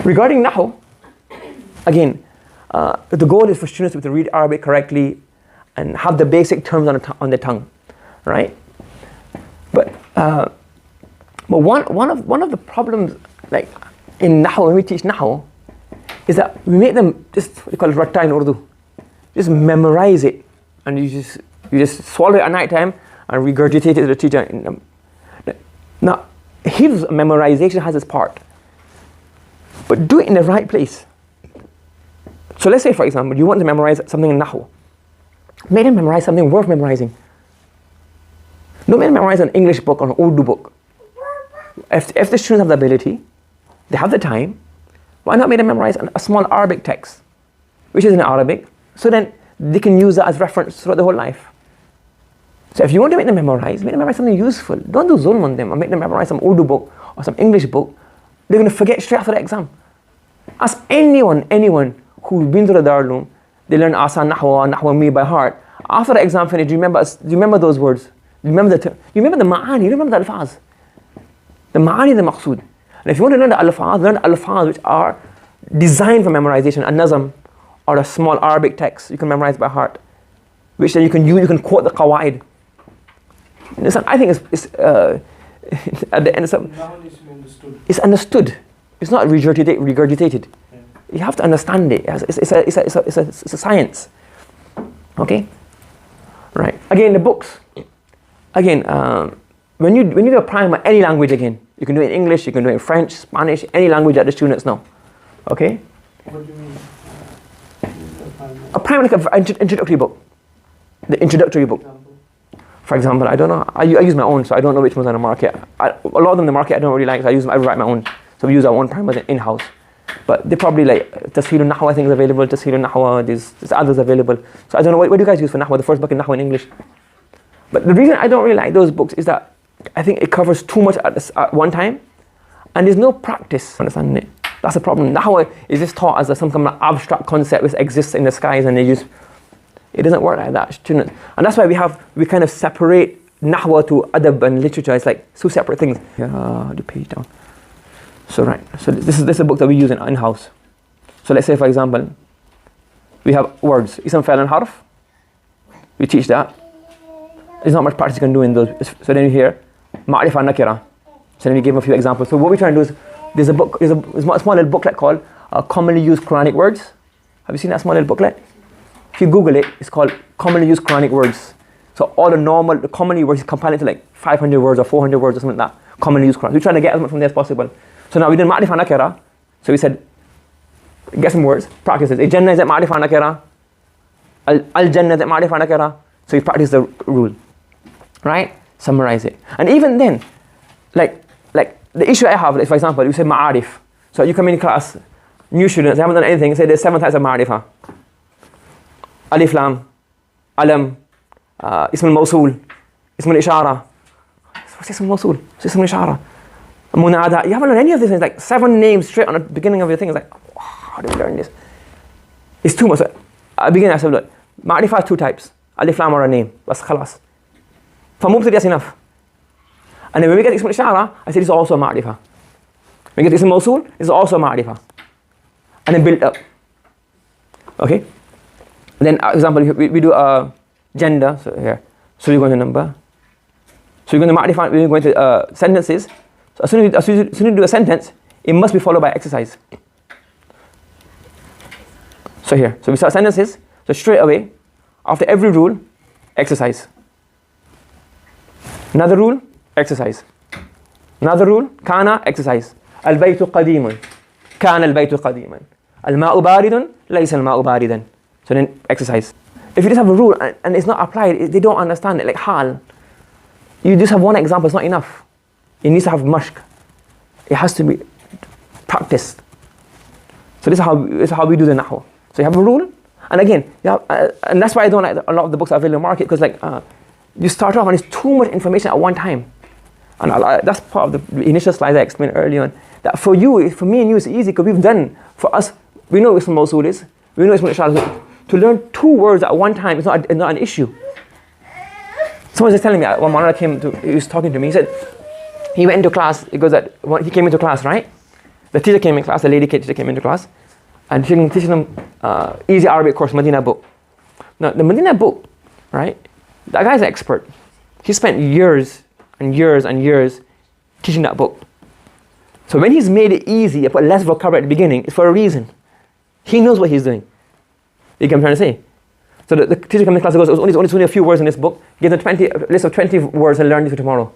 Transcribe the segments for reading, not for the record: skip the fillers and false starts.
Regarding Nahw, again, the goal is for students to read Arabic correctly and have the basic terms on the tongue, right? But one of the problems, like in Nahw, when we teach Nahw, is that we make them just, we call it ratta in Urdu, just memorize it, and you just swallow it at night time and regurgitate it to the teacher. Now, hifz, memorization has its part, but do it in the right place. So let's say, for example, you want to memorize something in Nahw. Make them memorize something worth memorizing. Don't make them memorize an English book or an Urdu book. If the students have the ability, they have the time, why not make them memorize a small Arabic text, which is in Arabic, so then they can use that as reference throughout the whole life. So if you want to make them memorize something useful. Don't do zulm on them and make them memorize some Urdu book or some English book. They're going to forget straight after the exam. Ask anyone who's been to the Darul, they learn Asan Nahwa, Nahwa Me by heart. After the exam finished, do you remember those words? Do you remember the ma'ani, you remember the alfaz. The ma'ani, the maqsood. And if you want to learn the alfaz, learn the alfaz which are designed for memorization, a nazam, or a small Arabic text you can memorize by heart, which then you can use, you can quote the qawaid. I think it's at the end it's understood. It's not regurgitated. Yeah. You have to understand it. It's a science. Okay? Right. Again, the books. Again, when you do a primer, any language again, you can do it in English, you can do it in French, Spanish, any language that the students know. Okay? What do you mean? A primer, like an introductory book. The introductory book. For example, I don't know, I use my own, so I don't know which ones are on the market. A lot of them in the market I don't really like, so I write my own. So we use our own primers in-house. But they probably like, Tasheel Nahw I think is available, Tasheel Nahw, there's others available. So I don't know, what do you guys use for Nahw, the first book in Nahw in English? But the reason I don't really like those books is that I think it covers too much at one time, and there's no practice understanding it. That's the problem. Nahw is just taught as some kind of abstract concept which exists in the skies, and it doesn't work like that, students. And that's why we kind of separate Nahw to adab and literature. It's like two separate things. Yeah, the page down. So right, so this is a book that we use in-house. So let's say, for example, we have words, ism, fa'il and harf. We teach that. There's not much practice you can do in those. So then you hear ma'rifah nakira. So then we give a few examples. So what we try to do is, there's a small little booklet called Commonly Used Quranic Words. Have you seen that small little booklet? If you Google it, it's called Commonly Used Quranic Words. So all the commonly words is compiled into like 500 words or 400 words or something like that. Commonly used Quran. We're trying to get as much from there as possible. So now we did ma'rifah nakira. So we said, get some words, practice it. Al-Jannah is at ma'rifah nakira. Al-Jannah is at ma'rifah nakira. So you practice the rule. Right? Summarize it. And even then, like the issue I have, like for example, you say ma'arif. So you come in class, new students, they haven't done anything, say there's 7 types of ma'rifah. Alif lam, alam, ism al-mawsool, ism al-ishara. What's ism al-mawsool? What's ism al-ishara? Munada. You haven't learned any of this. It's like 7 names straight on the beginning of your thing. It's like, wow, how do you learn this? It's too much. At the beginning I said, look, ma'rifah has 2 types. Alif lam or a name. That's khalas. For mubtadi, that's enough. And then when we get ism al-ishara, I said it's also a ma'rifah. When we get ism al-mawsool, it's also a ma'rifah. And then build up. Okay? And then, example, we do gender. So here, so you're going to number. So you're going to ma'rifah, we're going to sentences. So as soon as you do a sentence, it must be followed by exercise. So here, so we start sentences. So straight away, after every rule, exercise. Another rule, exercise. Another rule, kana, exercise. Al-baytu qadimun. Kana al-baytu qadiman. Al-ma'u baridun, laysa al-ma'u baridan. So then exercise. If you just have a rule and it's not applied, they don't understand it, like hal. You just have one example, it's not enough. It needs to have mashq. It has to be practiced. So this is how we do the Nahw. So you have a rule, and again, and that's why I don't like a lot of the books that are available in the market, because like you start off and it's too much information at one time. And that's part of the initial slides I explained earlier on. That for you, for me and you, it's easy because we've done, for us, we know what Ism al-Mawsool is, we know Ism al-Ishara is. To learn 2 words at one time is not an issue. Someone was telling me, one morning he was talking to me, he said, he went into class, he came into class, right? The teacher came in class, the lady teacher came into class, and teaching them easy Arabic course, Medina book. Now, the Medina book, right, that guy's an expert. He spent years and years and years teaching that book. So when he's made it easy, he put less vocabulary at the beginning, it's for a reason. He knows what he's doing. You get what I'm trying to say? So the teacher comes in class and goes, it's only a few words in this book. Give them a list of 20 words and learn this for tomorrow.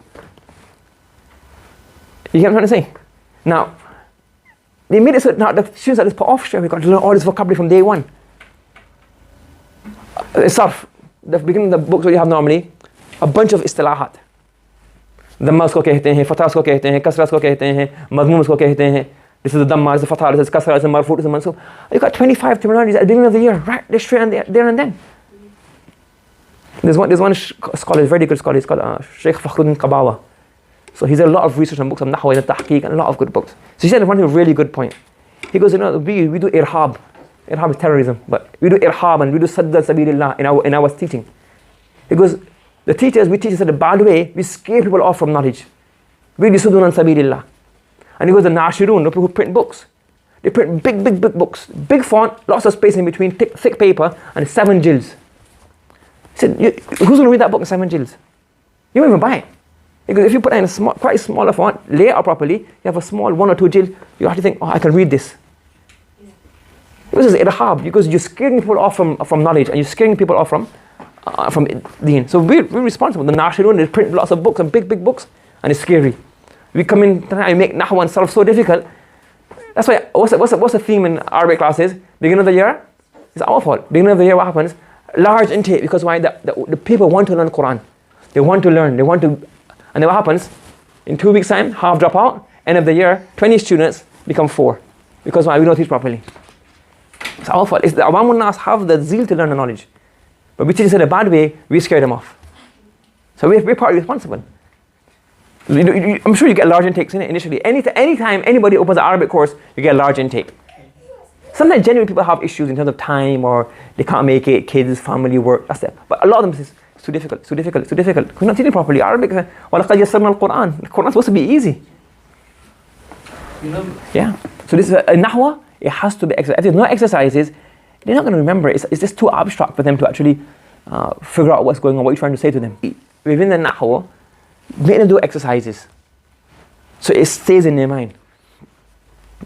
You get what I'm trying to say? Now, they made it so now the students at this put off, we've got to learn all this vocabulary from day one. Sarf, the beginning of the books what you have normally, a bunch of istilahat. Damma usko kehte hain, fatha usko kehte hain, kasra usko kehte hain, madmum usko kehte hain. This is the damma, this is the fatha, this is kasra, this is marfu, this is mansub. You got 25 terminologies at the beginning of the year, right? They're straight there and then. There's one scholar, very good scholar, he's called Sheikh Fakhruddin Qabawa. So he's done a lot of research on books on Nahw and Tahqiq and a lot of good books. So he said one really good point. He goes, we do irhab. Irhab is terrorism, but we do irhab and we do sadda sabilillah in our teaching. He goes, the teachers, we teach us in a bad way, we scare people off from knowledge. We do suddun an sabilillah. And he goes, the nashirun, the people who print books. They print big books, big font, lots of space in between, thick paper, and 7 jilds. He said, who's going to read that book in 7 jilds? You won't even buy it. Because if you put it in a quite smaller font, lay it out properly, you have a small 1 or 2 jild, you have to think, I can read this. This is irhab, because you're scaring people off from knowledge, and you're scaring people off from deen. So we're responsible. The nashirun, they print lots of books and big books, and it's scary. We come in tonight and make Nahw and Sarf so difficult. That's why, what's the theme in Arabic classes? Beginning of the year, it's our fault. Beginning of the year, what happens? Large intake, because why? The people want to learn Quran. They want to learn, and then what happens? In 2 weeks' time, half drop out. End of the year, 20 students become 4. Because why? We don't teach properly. It's our fault. It's the Awamun Nas have the zeal to learn the knowledge. But we teach it in a bad way, we scare them off. So we're partly responsible. I'm sure you get large intakes in it initially. Anytime anybody opens an Arabic course, you get a large intake. Sometimes genuinely people have issues in terms of time, or they can't make it, kids, family, work, that's it. But a lot of them is too difficult. We're not teaching properly. Arabic, وَلَقَدْ يَسَّرْنَا الْقُرْآنِ. The Quran is supposed to be easy. Yeah. So this is a Nahwa, it has to be exercised. If there's no exercises, they're not going to remember it. It's just too abstract for them to actually figure out what's going on, what you're trying to say to them. Within the Nahwa, make them do exercises, so it stays in their mind.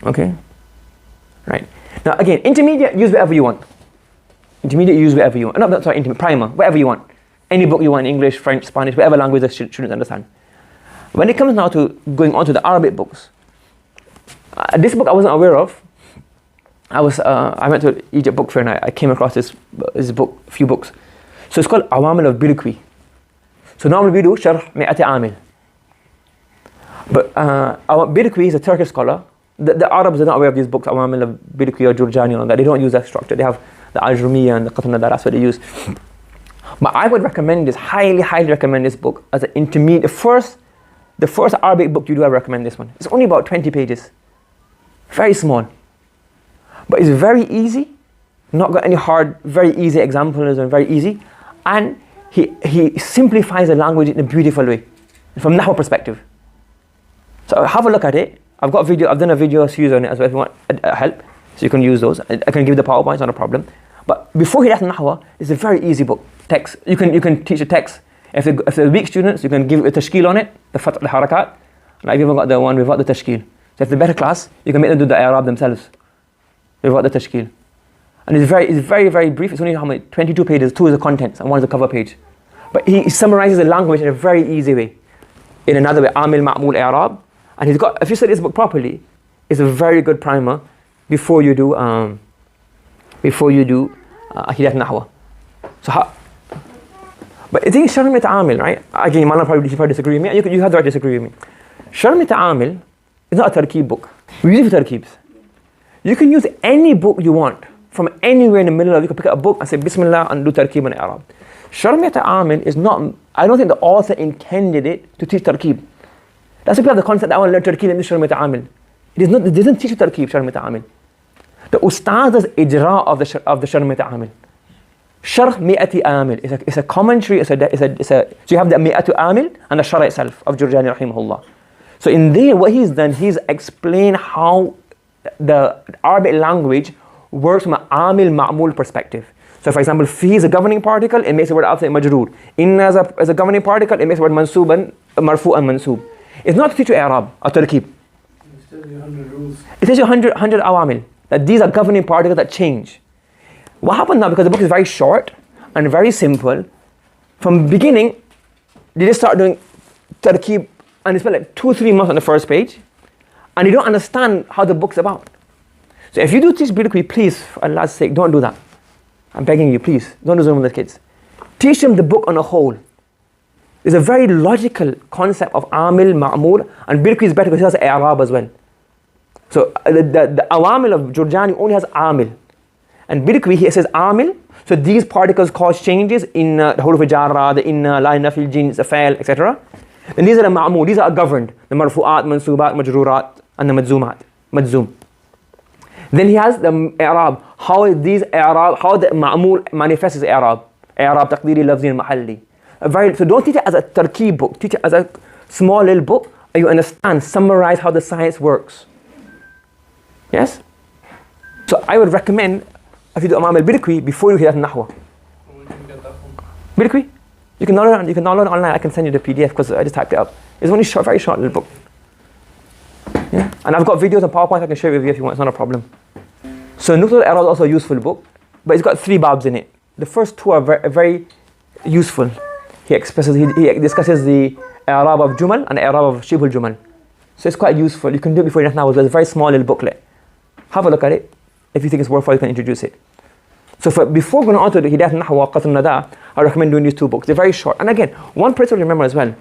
Okay? Right. Now again, intermediate, use whatever you want. Primer, whatever you want. Any book you want, English, French, Spanish, whatever language the students understand. When it comes now to going on to the Arabic books, this book I wasn't aware of. I went to Egypt book fair and I came across this book, a few books. So it's called Awamil of Birqi. So normally we do Sharh Mi'ati Amil. But Birqi is a Turkish scholar. The Arabs are not aware of these books, Awamil of Birqi or Jurjani and all that. They don't use that structure. They have the Al-Jurmiyya and the Qatna, that's what they use. But I would recommend this, highly recommend this book as an intermediate. The first Arabic book you do, I recommend this one. It's only about 20 pages. Very small. But it's very easy, not got any hard, very easy examples and very easy. And he simplifies the language in a beautiful way, from Nahw perspective. So have a look at it. I've done a video series on it as well if you want help. So you can use those. I can give the PowerPoints, not a problem. But before he does Nahw, it's a very easy book. Text. You can teach a text. If they're weak students, you can give a tashkil on it, the fath, the harakat. And I've even got the one without the tashkil. So if they're better class, you can make them do the i'rab themselves without the tashkil. And it's very brief. It's only 22 pages. 2 is the contents and 1 is the cover page. But he summarizes the language in a very easy way. In another way, Amil Ma'mul i'rab. And he's got, if you study this book properly, it's a very good primer before you do Aqidat Nahw. But I think Sharh Amil, right? Again, you might probably disagree with me. You have the right to disagree with me. Sharh Amil is not a tarkeeb book. We use it for tarkeebs. You can use any book you want from anywhere in the middle of. You can pick up a book and say Bismillah and do tarkeeb and i'rab. Sharh Amil is not. I don't think the author intended it to teach tarkeeb. That's why people have the concept that I want to learn tarkeeb in this Sharh Amil. It doesn't teach you tarkeeb, Sharh Amil. The Ustad does ijra of the Sharh Amil. Sharh Mi'ati Amil. It's a commentary. So you have the Mi'atu Amil and the Sharh itself of Jurjani rahimahullah. So in there, what he's done, he's explained how the Arabic language works from an amil ma'mul perspective. So for example, fi is a governing particle, it makes the word absolute majroor. Inna as a governing particle, it makes the word mansoob and marfu and mansoob. It's not to teach you i'rab or tarkib. It tells you 100 rules. It tells you 100 awamil, that these are governing particles that change. What happened now, because the book is very short and very simple, from beginning, they just start doing tarkib, and it's spent like 2-3 months on the first page, and you don't understand how the book's about. So if you do teach Bilqui, please, for Allah's sake, don't do that. I'm begging you, please, don't do Zoom with the kids. Teach them the book on a whole. There's a very logical concept of amil, ma'mul, and Bilqui is better because it has i'rab as well. So the awamil of Jurjani only has amil. And Bilqui, he says amil, so these particles cause changes in the huruf al-jarra, the inna, la inna fil jins, the fa'il, etc. And these are the ma'mul, these are governed, the marfu'at, mansubat, majrurat, and the madzoomat, madzzoom. Then he has the i'rab, how these i'rab, how the ma'mul manifests as i'rab. I'rab taqdiri, lafzi, and mahalli. So don't teach it as a tarkib book, teach it as a small little book, and you understand, summarize how the science works. Yes? So I would recommend, if you do Imam al-Bilqui, before you hear that Nahw. Bilqui? You can download it online, I can send you the PDF because I just typed it up. It's only short, very short little book. Yeah? And I've got videos and PowerPoint I can share with you if you want, it's not a problem. So Nuqtat al-I'rab is also a useful book, but it's got 3 babs in it. The first 2 are very, very useful. He discusses the i'rab of Jumal and the i'rab of Shibhul Jumal. So it's quite useful. You can do it before you know Nahw. It's a very small little booklet. Have a look at it. If you think it's worthwhile, you can introduce it. So before going on to the Hidayat Nahw wa Qatl Nada, I recommend doing these 2 books. They're very short. And again, one principle to remember as well,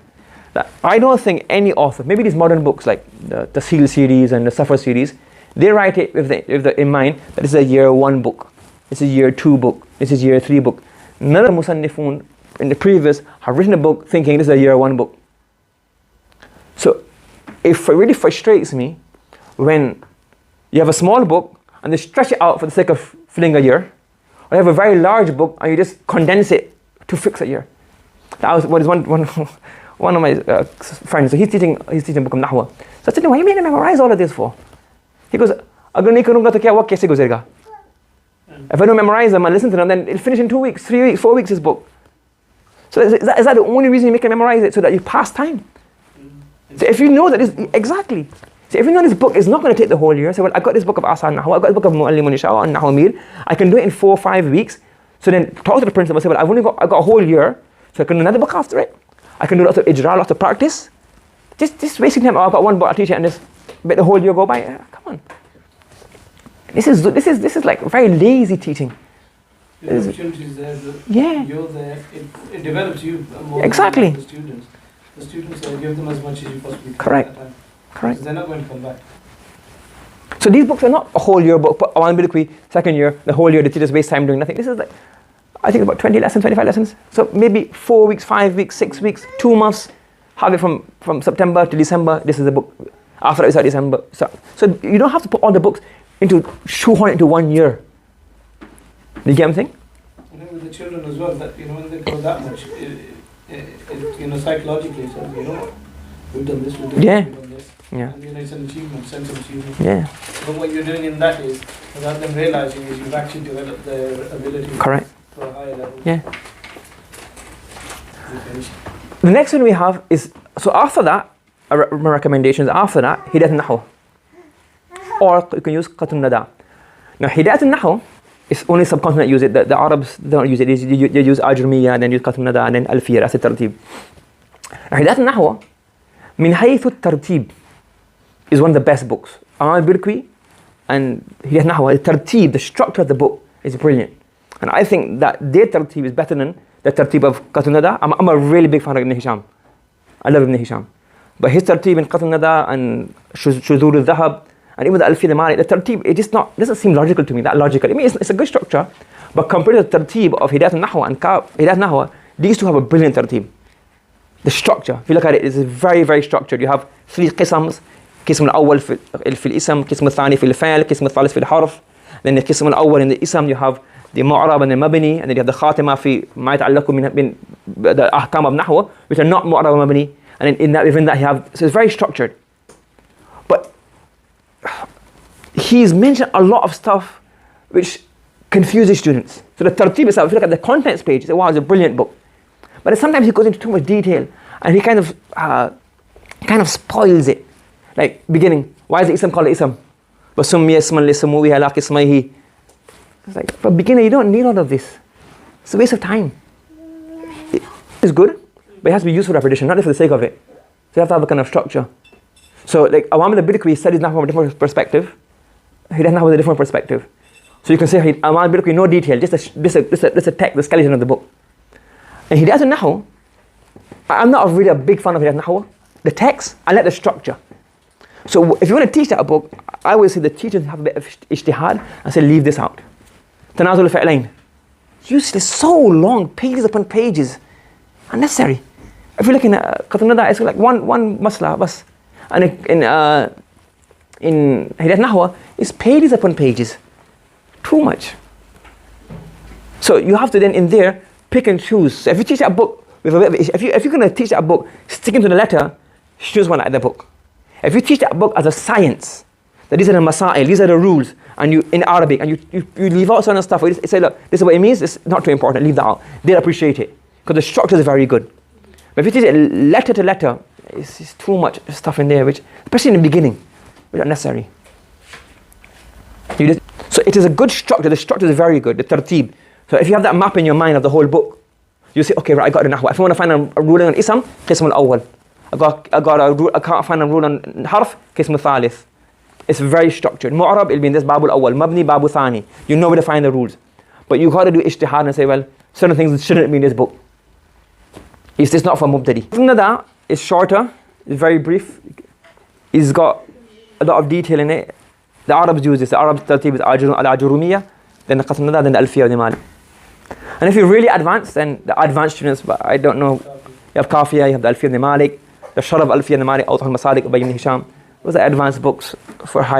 that I don't think any author, maybe these modern books like the Seal series and the Safar series, they write it in mind that this is a year 1 book, this is year 2 book, this is year 3 book. None of the Musannifun in the previous have written a book thinking this is a year 1 book. So it really frustrates me when you have a small book and they stretch it out for the sake of filling a year, or you have a very large book and you just condense it to fix a year. That was what is one of my friends, so he's teaching a book of Nahw. So I said, why you made him memorize all of this for? He goes, if I don't memorize them and listen to them, then it'll finish in 2 weeks, 3 weeks, 4 weeks, this book. So is that the only reason you make him memorize it, so that you pass time? So if you know that exactly. So if you know this book is not going to take the whole year, so well, I got this book of Asan Nahw, I got this book of Mu'allimun Nishawa and Nahw Mir, I can do it in 4 or 5 weeks. So then talk to the principal and say, well, I've got a whole year, so I can do another book after it. I can do lots of ijra, lots of practice. Just wasting time. I've got one book, I'll teach it, and just let the whole year go by. Come on. This is like very lazy teaching. The opportunities there. Yeah. You're there. It develops you more exactly. Than the students. The students give them as much as you possibly can. Correct. At that time. Correct. They're not going to come back. So these books are not a whole year book. One Bilqui, second year, the whole year the teachers waste time doing nothing. This is like, I think about 20 lessons, 25 lessons. So maybe 4 weeks, 5 weeks, 6 weeks, 2 months. Have it from September to December. This is the book. After that, we start December. So you don't have to put all the books shoehorn into 1 year. Do you get what I'm saying? With the children as well, that when they grow that much, psychologically, so we've done this, we've done this. Yeah. And it's an achievement, sense of achievement. Yeah. But what you're doing in that is, without them realizing, is you've actually developed their ability. Correct. To a higher level. Yeah. The next one we have is, so after that, my recommendations, after that, Hidayat Nahw. Or you can use Qatl Nada. Now Hidayat Nahw is only subcontinent use it. The Arabs don't use it. They use Ajrumiya, then use Qatl Nada, and then Alfiya, as a tartib. Now Hidayat Nahw, min haythu tartib, is one of the best books. Al-Bilqui and Hidayat Nahw, the tartib, the structure of the book is brilliant. And I think that their tartib is better than the tartib of Qatl Nada. I'm a really big fan of Ibn Hisham. I love Ibn Hisham. But his tartib in Qatl Nada and Shuzur al-Dhahab, and even the Alfiya al-Mali, the tartib, it just doesn't seem logical to me, that logical. I mean, it's a good structure, but compared to the tartib of Hidayat Nahw and Hidayat Nahw, these two have a brilliant tartib. The structure, if you look at it, it's very, very structured. You have 3 qisams. Qism al-awwal fi al-ism, qism al-thani fi al-fa'il, qism al-thalith fi al-harf. Then the qism al-awwal in the ism, you have the mu'rab and the mabni, and then you have the khatima fi ma yata'allaqu min the ahkam of Nahw, which are not mu'rab and mabni. And then within that you have, so it's very structured. But he's mentioned a lot of stuff which confuses students. So the tartib itself, if you look at the contents page, you say, wow, it's a brilliant book. But then sometimes he goes into too much detail and he kind of spoils it. Like beginning, why is the ism called ism? It's like, for beginner, you don't need all of this. It's a waste of time. It's good, but it has to be useful repetition, not just for the sake of it. So you have to have a kind of structure. So like Awam al-Bidqi studies Nahw from a different perspective. He does Nahw with a different perspective. So you can say Awam al-Bidqi, no detail, just a text, the skeleton of the book. And he does in Nahw. I'm not really a big fan of Nahw. The text, I like the structure. So if you want to teach that book, I always say the teachers have a bit of ijtihad and say leave this out. Tanazul al-Fi'lain. Useless, so long, pages upon pages. Unnecessary. If you look in Qatanada, it's like one masla, bas. And in Hidayat Nahwa, it's pages upon pages. Too much. So you have to then in there pick and choose. So if you teach that book with a bit of, if you're going to teach that book sticking to the letter, choose one like the book. If you teach that book as a science, that these are the masail, these are the rules, and you in Arabic, and you leave out certain stuff, you say, look, this is what it means, it's not too important, leave that out. They'll appreciate it, because the structure is very good. But if you teach it letter to letter, it's too much stuff in there, which, especially in the beginning, which is unnecessary. So it is a good structure, the structure is very good, the tartib. So if you have that map in your mind of the whole book, you say, okay, right, I got the Nahw. If I want to find a ruling on ism, qism al-awwal. I can't find a rule on harf, qism al-thalith. It's very structured. Mu'arab, it'll be in this babul awwal. Mabni, babu thani. You know where to find the rules. But you got to do ijtihad and say, well, certain things shouldn't be in this book. It's just not for mubtadi. Qatnada is shorter, it's very brief. It's got a lot of detail in it. The Arabs use this. The Arabs tartib is al-Ajurumiyya, then the Qatnada, then the Alfiyya of the Mali. And if you're really advanced, then the advanced students, but I don't know, you have Kafiya, you have the Alfiyya of the Malik, the Sharaf Alfiyya of the Malik, Awdah al-Masalik, Ubay ibn Hisham. Those are advanced books for high